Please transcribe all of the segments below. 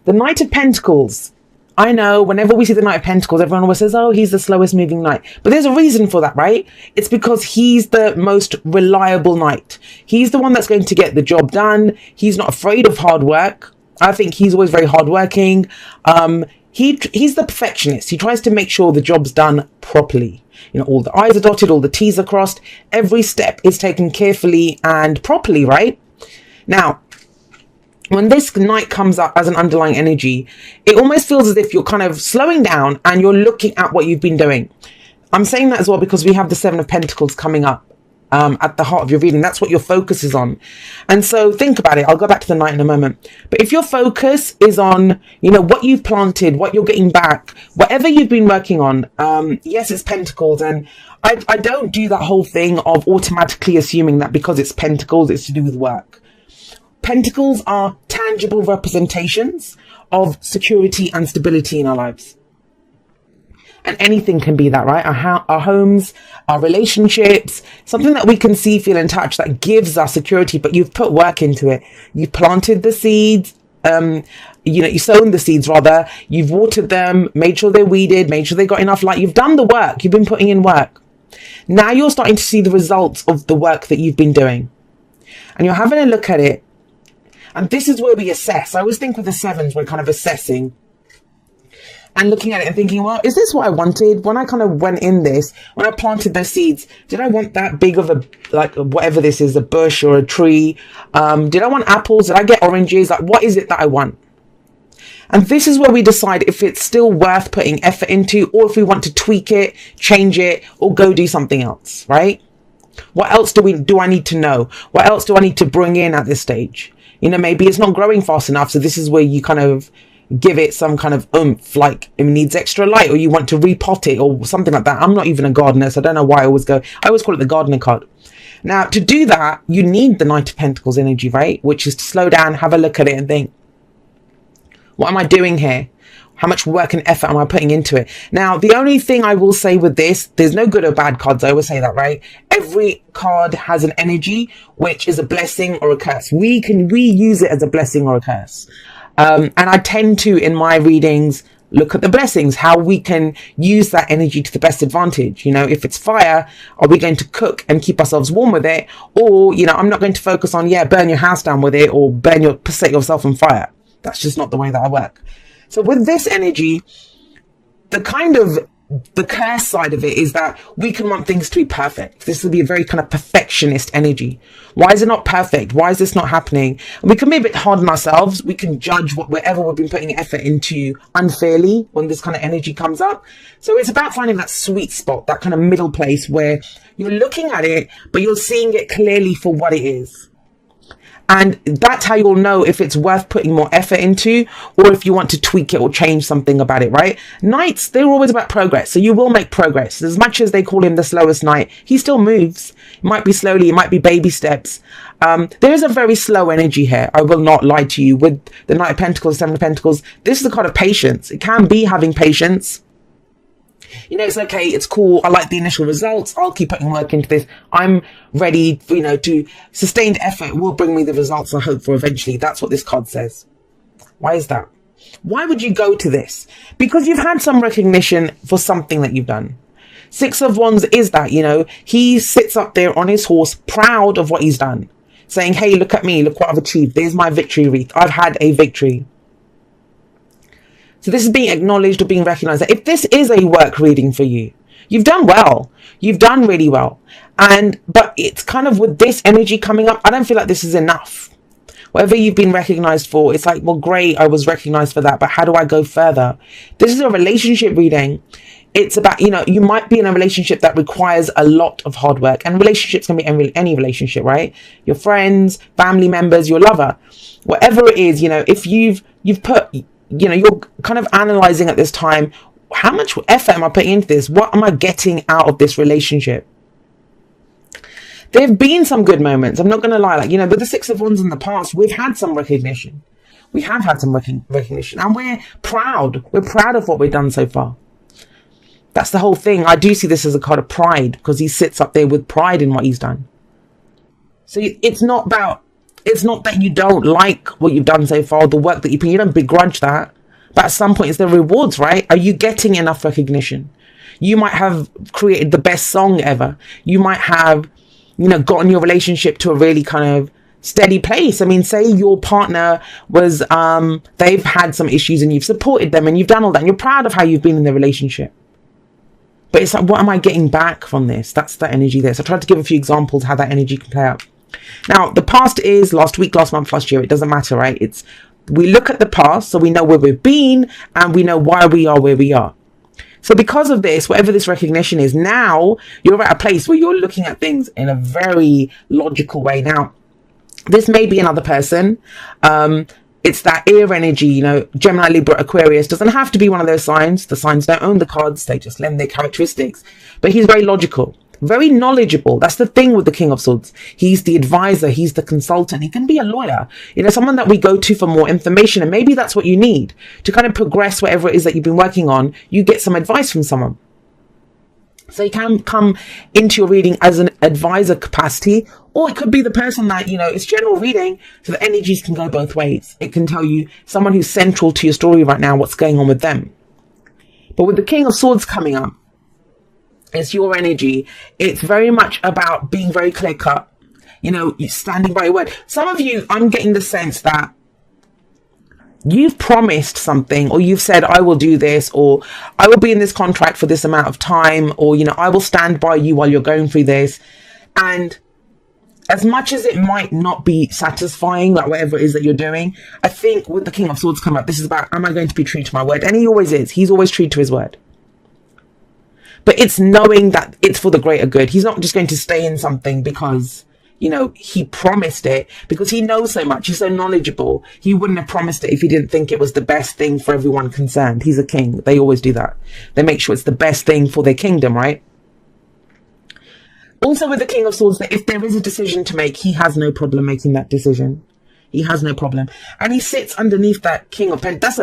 The Knight of Pentacles. I know whenever we see the Knight of Pentacles, everyone always says, oh, he's the slowest moving knight. But there's a reason for that, right? It's because he's the most reliable knight. He's the one that's going to get the job done. He's not afraid of hard work. I think he's always very hardworking. He's the perfectionist. He tries to make sure the job's done properly. You know, all the I's are dotted, all the T's are crossed. Every step is taken carefully and properly, right? Now, when this knight comes up as an underlying energy, it almost feels as if you're kind of slowing down and you're looking at what you've been doing. I'm saying that as well because we have the Seven of Pentacles coming up at the heart of your reading. That's what your focus is on. And so think about it. I'll go back to the knight in a moment. But if your focus is on, you know, what you've planted, what you're getting back, whatever you've been working on, yes, it's Pentacles. And I don't do that whole thing of automatically assuming that because it's Pentacles, it's to do with work. Pentacles are tangible representations of security and stability in our lives. And anything can be that, right? Our homes, our relationships, something that we can see, feel and touch that gives us security, but you've put work into it. You've planted the seeds, you've sown the seeds rather, you've watered them, made sure they're weeded, made sure they got enough light. You've done the work, you've been putting in work. Now you're starting to see the results of the work that you've been doing. And you're having a look at it. And this is where we assess. I always think with the sevens, we're kind of assessing and looking at it and thinking, well, is this what I wanted? When I kind of went in this, when I planted those seeds, did I want that big of a, like whatever this is, a bush or a tree? Did I want apples? Did I get oranges? Like, what is it that I want? And this is where we decide if it's still worth putting effort into, or if we want to tweak it, change it, or go do something else, right? What else do I need to know? What else do I need to bring in at this stage? You know, maybe it's not growing fast enough. So this is where you kind of give it some kind of oomph, like it needs extra light, or you want to repot it or something like that. I'm not even a gardener, so I don't know why I always call it the gardener card. Now, to do that, you need the Knight of Pentacles energy, right? Which is to slow down, have a look at it and think, what am I doing here? How much work and effort am I putting into it? Now, the only thing I will say with this, there's no good or bad cards. I always say that, right? Every card has an energy, which is a blessing or a curse. We use it as a blessing or a curse. And I tend to, in my readings, look at the blessings, how we can use that energy to the best advantage. You know, if it's fire, are we going to cook and keep ourselves warm with it? Or, you know, I'm not going to focus on, burn your house down with it or set yourself on fire. That's just not the way that I work. So with this energy, the curse side of it is that we can want things to be perfect. This will be a very kind of perfectionist energy. Why is it not perfect? Why is this not happening? And we can be a bit hard on ourselves. We can judge whatever we've been putting effort into unfairly when this kind of energy comes up. So it's about finding that sweet spot, that kind of middle place where you're looking at it, but you're seeing it clearly for what it is. And that's how you'll know if it's worth putting more effort into, or if you want to tweak it or change something about it, right? Knights, they're always about progress. So you will make progress. As much as they call him the slowest knight, he still moves. It might be slowly, it might be baby steps. There is a very slow energy here. I will not lie to you. With the Knight of Pentacles, Seven of Pentacles, this is a kind of patience. It can be having patience. You know, it's okay, it's cool, I like the initial results, I'll keep putting work into this, I'm ready, to sustained effort will bring me the results I hope for eventually. That's what this card says. Why is that? Why would you go to this? Because you've had some recognition for something that you've done. Six of Wands is that, he sits up there on his horse, proud of what he's done, saying, hey, look at me, look what I've achieved, there's my victory wreath, I've had a victory. So this is being acknowledged or being recognized that if this is a work reading for you, you've done well. You've done really well. But it's kind of with this energy coming up, I don't feel like this is enough. Whatever you've been recognized for, it's like, well, great, I was recognized for that, but how do I go further? This is a relationship reading. It's about, you might be in a relationship that requires a lot of hard work, and relationships can be any relationship, right? Your friends, family members, your lover, whatever it is, if you've put, you're kind of analyzing at this time, how much effort am I putting into this? What am I getting out of this relationship? There have been some good moments. I'm not going to lie. With the Six of Wands in the past, we've had some recognition. We have had some recognition, and we're proud. We're proud of what we've done so far. That's the whole thing. I do see this as a card of pride, because he sits up there with pride in what he's done. So it's not about It's not that you don't like what you've done so far, the work that you don't begrudge that. But at some point, it's the rewards, right? Are you getting enough recognition? You might have created the best song ever. You might have, gotten your relationship to a really kind of steady place. I mean, say your partner was, they've had some issues and you've supported them and you've done all that and you're proud of how you've been in the relationship. But it's like, what am I getting back from this? That's the energy there. So I tried to give a few examples how that energy can play out. Now, the past is last week, last month, last year. It doesn't matter, right? We look at the past so we know where we've been and we know why we are where we are. So because of this, whatever this recognition is, now you're at a place where you're looking at things in a very logical way. Now, this may be another person. It's that air energy, Gemini, Libra, Aquarius doesn't have to be one of those signs. The signs don't own the cards. They just lend their characteristics. But he's very logical, very knowledgeable. That's the thing with the King of Swords. He's the advisor. He's the consultant. He can be a lawyer, someone that we go to for more information. And maybe that's what you need to kind of progress whatever it is that you've been working on. You get some advice from someone. So you can come into your reading as an advisor capacity, or it could be the person that, it's general reading, so the energies can go both ways. It can tell you someone who's central to your story right now, what's going on with them. But with the King of Swords coming up, it's your energy. It's very much about being very clear cut, standing by your word. Some of you, I'm getting the sense that you've promised something, or you've said, I will do this, or I will be in this contract for this amount of time, or, I will stand by you while you're going through this. And as much as it might not be satisfying, like whatever it is that you're doing, I think with the King of Swords coming up, this is about, am I going to be true to my word? And he always is. He's always true to his word. But it's knowing that it's for the greater good. He's not just going to stay in something because, he promised it, because he knows so much. He's so knowledgeable. He wouldn't have promised it if he didn't think it was the best thing for everyone concerned. He's a king. They always do that. They make sure it's the best thing for their kingdom, right? Also with the King of Swords, that if there is a decision to make, he has no problem making that decision. He has no problem. And he sits underneath that King of Pentacles.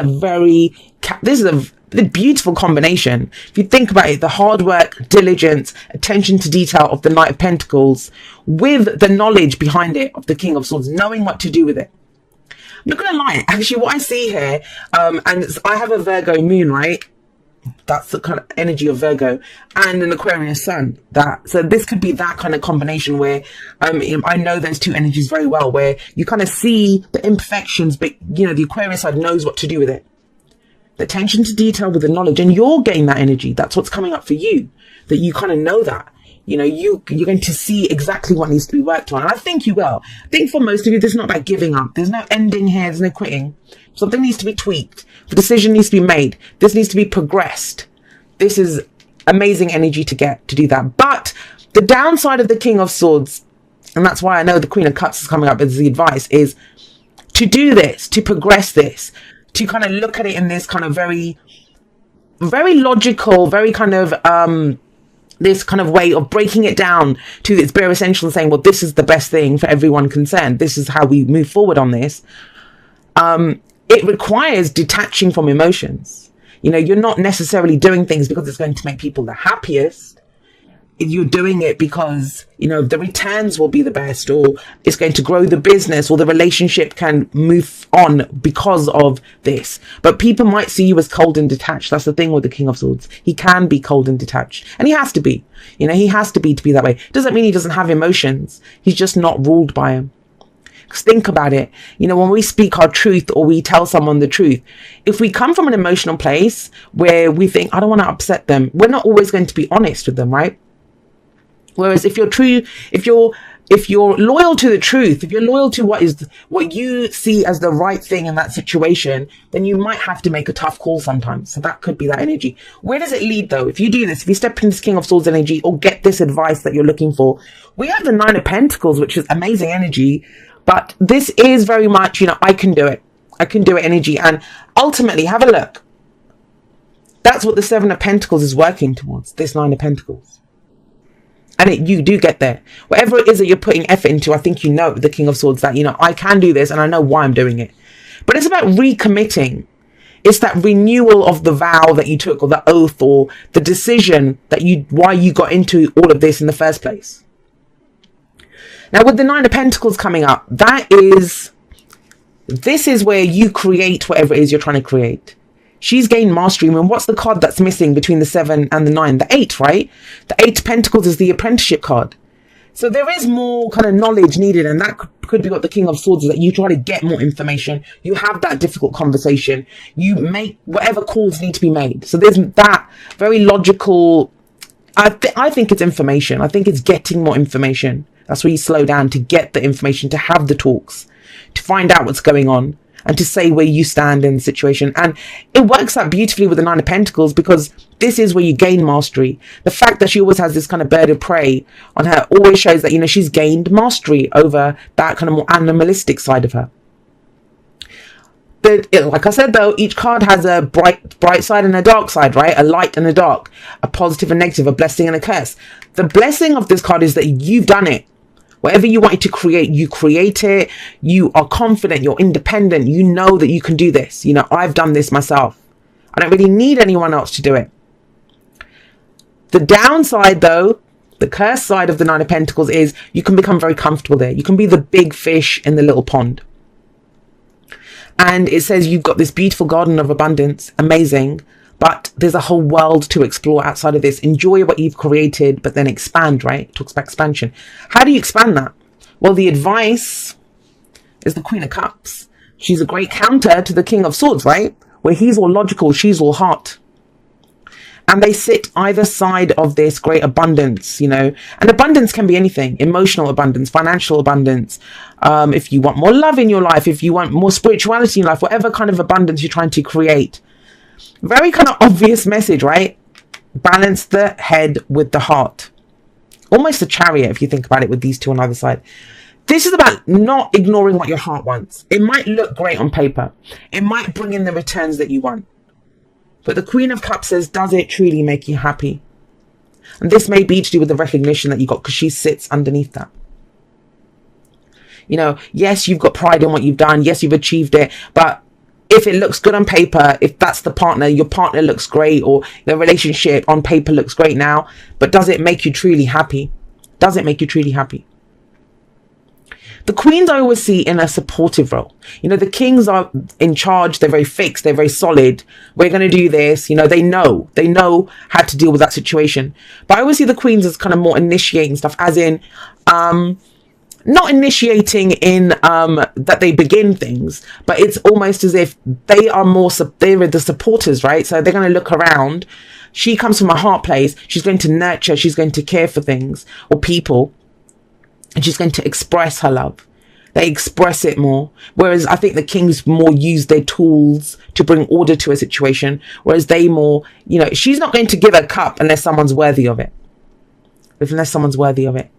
This is a beautiful combination. If you think about it, the hard work, diligence, attention to detail of the Knight of Pentacles with the knowledge behind it of the King of Swords, knowing what to do with it. I'm not going to lie. Actually, what I see here, and I have a Virgo moon, right? That's the kind of energy of Virgo, and an Aquarius sun. So this could be that kind of combination where I know those two energies very well, where you kind of see the imperfections, but the Aquarius side knows what to do with it. The attention to detail with the knowledge, and you're getting that energy. That's what's coming up for you, that you kind of know that. You're going to see exactly what needs to be worked on. And I think you will. I think for most of you, this is not about giving up. There's no ending here. There's no quitting. Something needs to be tweaked. The decision needs to be made. This needs to be progressed. This is amazing energy to get to do that. But the downside of the King of Swords, and that's why I know the Queen of Cups is coming up as the advice, is to do this, to progress this, to kind of look at it in this kind of very, very logical, very kind of, this kind of way of breaking it down to its bare essential and saying, well, this is the best thing for everyone concerned. This is how we move forward on this. It requires detaching from emotions. You're not necessarily doing things because it's going to make people the happiest. You're doing it because, the returns will be the best, or it's going to grow the business, or the relationship can move on because of this. But people might see you as cold and detached. That's the thing with the King of Swords. He can be cold and detached, and he has to be. He has to be that way. Doesn't mean he doesn't have emotions. He's just not ruled by them. Because think about it. When we speak our truth, or we tell someone the truth, if we come from an emotional place where we think, I don't want to upset them, we're not always going to be honest with them, right? Whereas if you're true, if you're loyal to the truth, if you're loyal to what you see as the right thing in that situation, then you might have to make a tough call sometimes. So that could be that energy. Where does it lead though? If you do this, if you step into this King of Swords energy, or get this advice that you're looking for, we have the Nine of Pentacles, which is amazing energy. But this is very much, I can do it. I can do it energy. And ultimately, have a look. That's what the Seven of Pentacles is working towards, this Nine of Pentacles. And you do get there. Whatever it is that you're putting effort into, I think the King of Swords, that, I can do this and I know why I'm doing it. But it's about recommitting. It's that renewal of the vow that you took, or the oath, or the decision that why you got into all of this in the first place. Now with the Nine of Pentacles coming up, this is where you create whatever it is you're trying to create. She's gained mastery. I mean, what's the card that's missing between the 7 and the 9? The 8, right? The 8 of Pentacles is the apprenticeship card. So there is more kind of knowledge needed, and that could be what the King of Swords is, that you try to get more information. You have that difficult conversation. You make whatever calls need to be made. So there's that very logical, I think it's information. I think it's getting more information. That's where you slow down to get the information, to have the talks, to find out what's going on, and to say where you stand in the situation. And it works out beautifully with the Nine of Pentacles, because this is where you gain mastery. The fact that she always has this kind of bird of prey on her always shows that, you know, she's gained mastery over that kind of more animalistic side of her. But like I said, though, each card has a bright side and a dark side, right? A light and a dark, a positive and negative, a blessing and a curse. The blessing of this card is that you've done it. Whatever you wanted to create, you create it. You are confident, you're independent. You know that you can do this. You know, I've done this myself. I don't really need anyone else to do it. The downside, though, the curse side of the Nine of Pentacles is you can become very comfortable there. You can be the big fish in the little pond. And it says you've got this beautiful garden of abundance. Amazing. But there's a whole world to explore outside of this. Enjoy what you've created, but then expand, right? It talks about expansion. How do you expand that? Well, the advice is the Queen of Cups. She's a great counter to the King of Swords, right? Where he's all logical, she's all heart. And they sit either side of this great abundance, you know. And abundance can be anything. Emotional abundance, financial abundance. If you want more love in your life, if you want more spirituality in life, whatever kind of abundance you're trying to create. Very kind of obvious message, right? Balance the head with the heart. Almost a Chariot, if you think about it, with these two on either side. This is about not ignoring what your heart wants. It might look great on paper. It might bring in the returns that you want. But the Queen of Cups says, does it truly make you happy? And this may be to do with the recognition that you got, because she sits underneath that. You know, yes, you've got pride in what you've done. Yes, you've achieved it. But if it looks good on paper, if that's the partner, your partner looks great, or the relationship on paper looks great now, but does it make you truly happy? Does it make you truly happy? The queens I always see in a supportive role. You know, the kings are in charge. They're very fixed. They're very solid. We're going to do this. You know, they know how to deal with that situation. But I always see the queens as kind of more initiating stuff, as in, not initiating in that they begin things, but it's almost as if they are more, they're the supporters, right? So they're going to look around. She comes from a heart place. She's going to nurture. She's going to care for things or people. And she's going to express her love. They express it more. Whereas I think the kings more use their tools to bring order to a situation. Whereas they more, you know, she's not going to give a cup unless someone's worthy of it. Unless someone's worthy of it.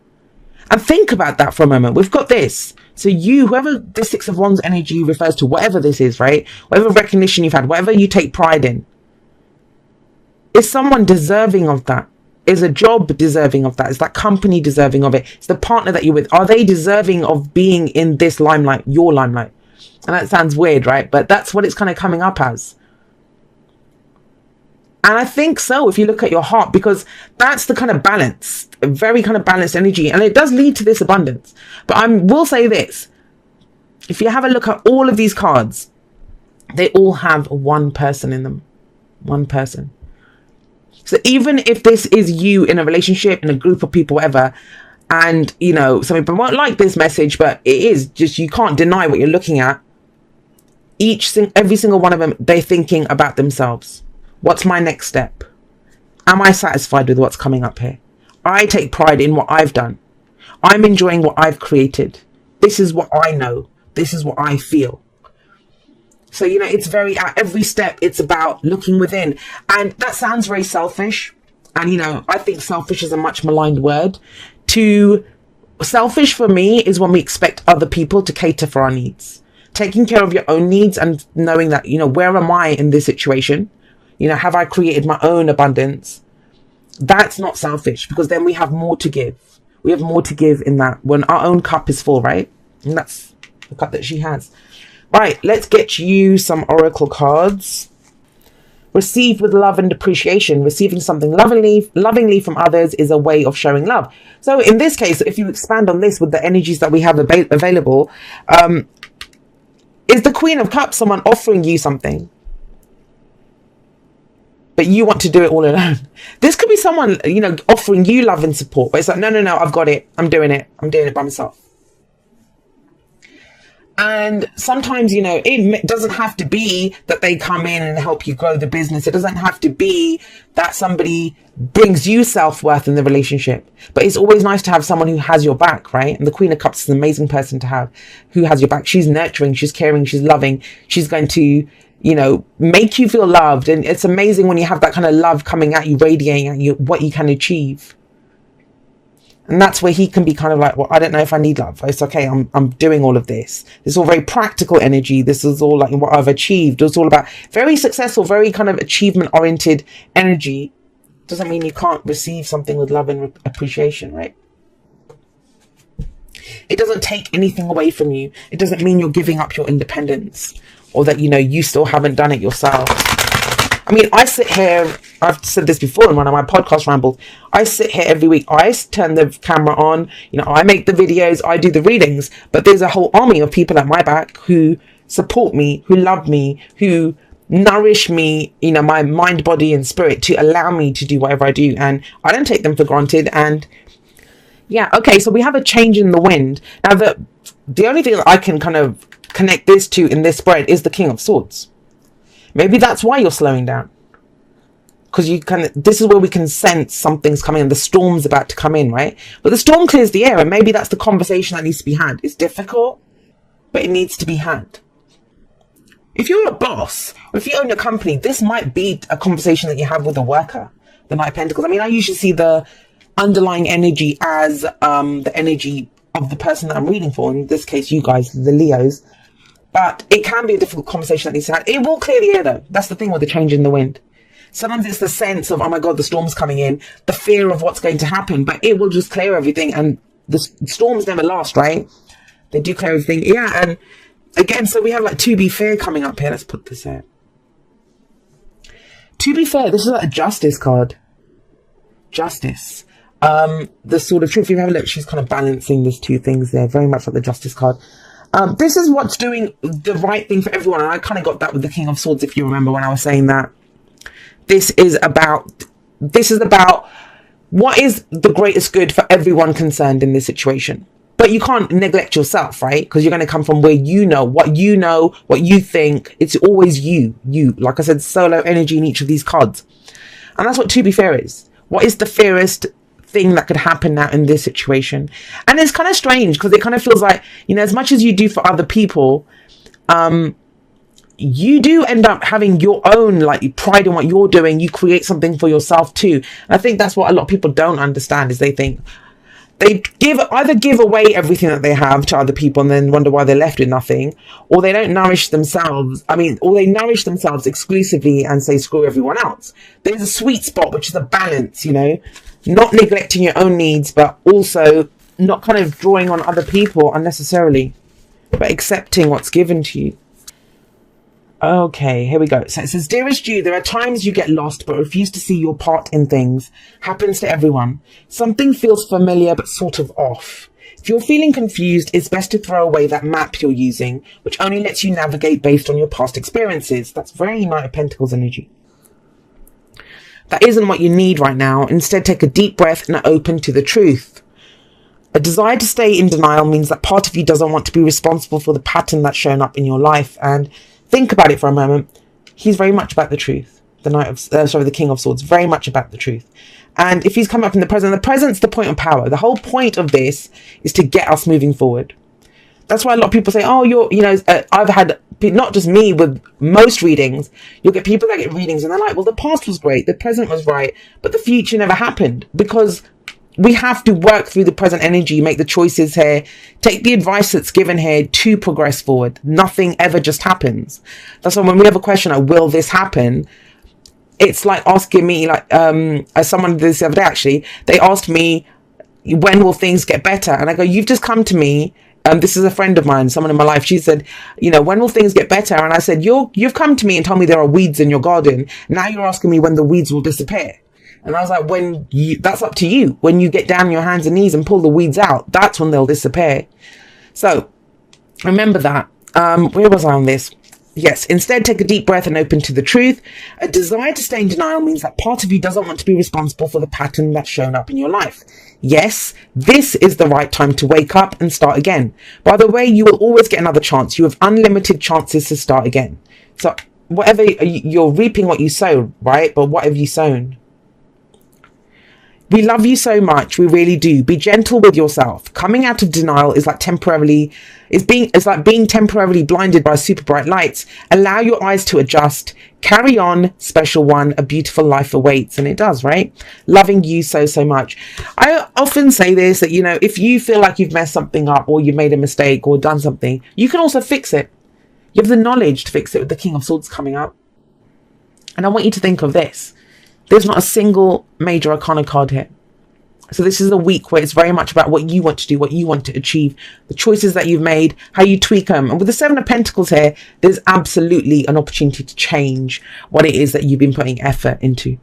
And think about that for a moment. We've got this. So you, whoever the Six of Wands energy refers to, whatever this is, right? Whatever recognition you've had, whatever you take pride in. Is someone deserving of that? Is a job deserving of that? Is that company deserving of it? Is the partner that you're with, are they deserving of being in this limelight, your limelight? And that sounds weird, right? But that's what it's kind of coming up as. And I think so, if you look at your heart, because that's the kind of balance, a very kind of balanced energy. And it does lead to this abundance. But I will say this. If you have a look at all of these cards, they all have one person in them. One person. So even if this is you in a relationship, in a group of people, whatever, and, you know, some people won't like this message, but it is just, you can't deny what you're looking at. Every single one of them, they're thinking about themselves. What's my next step? Am I satisfied with what's coming up here? I take pride in what I've done. I'm enjoying what I've created. This is what I know. This is what I feel. So, you know, it's very, at every step, it's about looking within. And that sounds very selfish. And, you know, I think selfish is a much maligned word. Selfish for me is when we expect other people to cater for our needs. Taking care of your own needs and knowing that, you know, where am I in this situation? You know, have I created my own abundance? That's not selfish, because then we have more to give. We have more to give in that when our own cup is full, right? And that's the cup that she has. Right, let's get you some oracle cards. Receive with love and appreciation. Receiving something lovingly from others is a way of showing love. So in this case, if you expand on this with the energies that we have available, is the Queen of Cups someone offering you something, but you want to do it all alone? This could be someone, offering you love and support, but it's like, no, I've got it. I'm doing it by myself. And sometimes, it doesn't have to be that they come in and help you grow the business. It doesn't have to be that somebody brings you self-worth in the relationship. But it's always nice to have someone who has your back, right? And the Queen of Cups is an amazing person to have, who has your back. She's nurturing, she's caring, she's loving. She's going to, make you feel loved. And it's amazing when you have that kind of love coming at you, radiating at you, what you can achieve. And that's where he can be kind of like, well, I don't know if I need love. It's okay. I'm doing all of this. This is all very practical energy. This is all like what I've achieved. It's all about very successful, very kind of achievement oriented energy. Doesn't mean you can't receive something with love and appreciation, right? It doesn't take anything away from you. It doesn't mean you're giving up your independence, or that, you still haven't done it yourself. I mean, I sit here, I've said this before in one of my podcast rambles, I sit here every week, I turn the camera on, I make the videos, I do the readings, but there's a whole army of people at my back who support me, who love me, who nourish me, my mind, body and spirit, to allow me to do whatever I do. And I don't take them for granted. And yeah, okay, so we have a change in the wind. Now, the only thing that I can kind of connect this to in this spread is the King of Swords. Maybe that's why you're slowing down, because this is where we can sense something's coming and the storm's about to come in, right? But the storm clears the air, and maybe that's the conversation that needs to be had. It's difficult, but it needs to be had. If you're a boss, or if you own a company, this might be a conversation that you have with a worker, the Knight of Pentacles. I mean, I usually see the underlying energy as the energy of the person that I'm reading for. In this case, you guys, the Leos. But it can be a difficult conversation that needs to happen. It will clear the air, though. That's the thing with the change in the wind. Sometimes it's the sense of, oh my God, the storm's coming in, the fear of what's going to happen, but it will just clear everything. And the storms never last, right? They do clear everything. Yeah, and again, so we have like To Be Fair coming up here. Let's put this out. To be fair, this is like a Justice card. Justice. The Sword of Truth. If you have a look, she's kind of balancing these two things there, very much like the Justice card. This is what's doing the right thing for everyone. And I kind of got that with the King of Swords, if you remember when I was saying that. This is about what is the greatest good for everyone concerned in this situation. But you can't neglect yourself, right? Because you're going to come from where what you think. It's always you. Like I said, solo energy in each of these cards. And that's what To Be Fair is. What is the fairest thing that could happen now in this situation? And it's kind of strange because it kind of feels like, as much as you do for other people, you do end up having your own like pride in what you're doing. You create something for yourself too. And I think that's what a lot of people don't understand, is they think they either give away everything that they have to other people and then wonder why they're left with nothing, or they don't nourish themselves. Or they nourish themselves exclusively and say, screw everyone else. There's a sweet spot, which is a balance, not neglecting your own needs, but also not kind of drawing on other people unnecessarily, but accepting what's given to you. Okay, here we go. So it says, dearest Jude, there are times you get lost but refuse to see your part in things. Happens to everyone. Something feels familiar but sort of off. If you're feeling confused, it's best to throw away that map you're using, which only lets you navigate based on your past experiences. That's very Knight of Pentacles energy. That isn't what you need right now. Instead, take a deep breath and open to the truth. A desire to stay in denial means that part of you doesn't want to be responsible for the pattern that's shown up in your life. And think about it for a moment. He's very much about the truth. The King of Swords, very much about the truth. And if he's come up in the present's the point of power. The whole point of this is to get us moving forward. That's why a lot of people say, oh, I've had, not just me, with most readings, you'll get people that get readings and they're like, well, the past was great, the present was right, but the future never happened. Because we have to work through the present energy, make the choices here, take the advice that's given here to progress forward. Nothing ever just happens. That's why when we have a question like, will this happen? It's like asking me, as someone did this the other day, actually, they asked me, when will things get better? And I go, you've just come to me This is a friend of mine, someone in my life. She said, you know, when will things get better? And I said, you've come to me and told me there are weeds in your garden. Now you're asking me when the weeds will disappear. And I was like, that's up to you. When you get down on your hands and knees and pull the weeds out, that's when they'll disappear. So remember that. Where was I on this? Yes, instead take a deep breath and open to the truth. A desire to stay in denial means that part of you doesn't want to be responsible for the pattern that's shown up in your life. Yes, this is the right time to wake up and start again. By the way, you will always get another chance. You have unlimited chances to start again. So whatever, you're reaping what you sow, right? But what have you sown? We love you so much. We really do. Be gentle with yourself. Coming out of denial is like being temporarily blinded by super bright lights. Allow your eyes to adjust. Carry on, special one. A beautiful life awaits. And it does, right? Loving you so, so much. I often say this, that, you know, if you feel like you've messed something up or you've made a mistake or done something, you can also fix it. You have the knowledge to fix it with the King of Swords coming up. And I want you to think of this. There's not a single major arcana card here. So this is a week where it's very much about what you want to do, what you want to achieve, the choices that you've made, how you tweak them. And with the Seven of Pentacles here, there's absolutely an opportunity to change what it is that you've been putting effort into.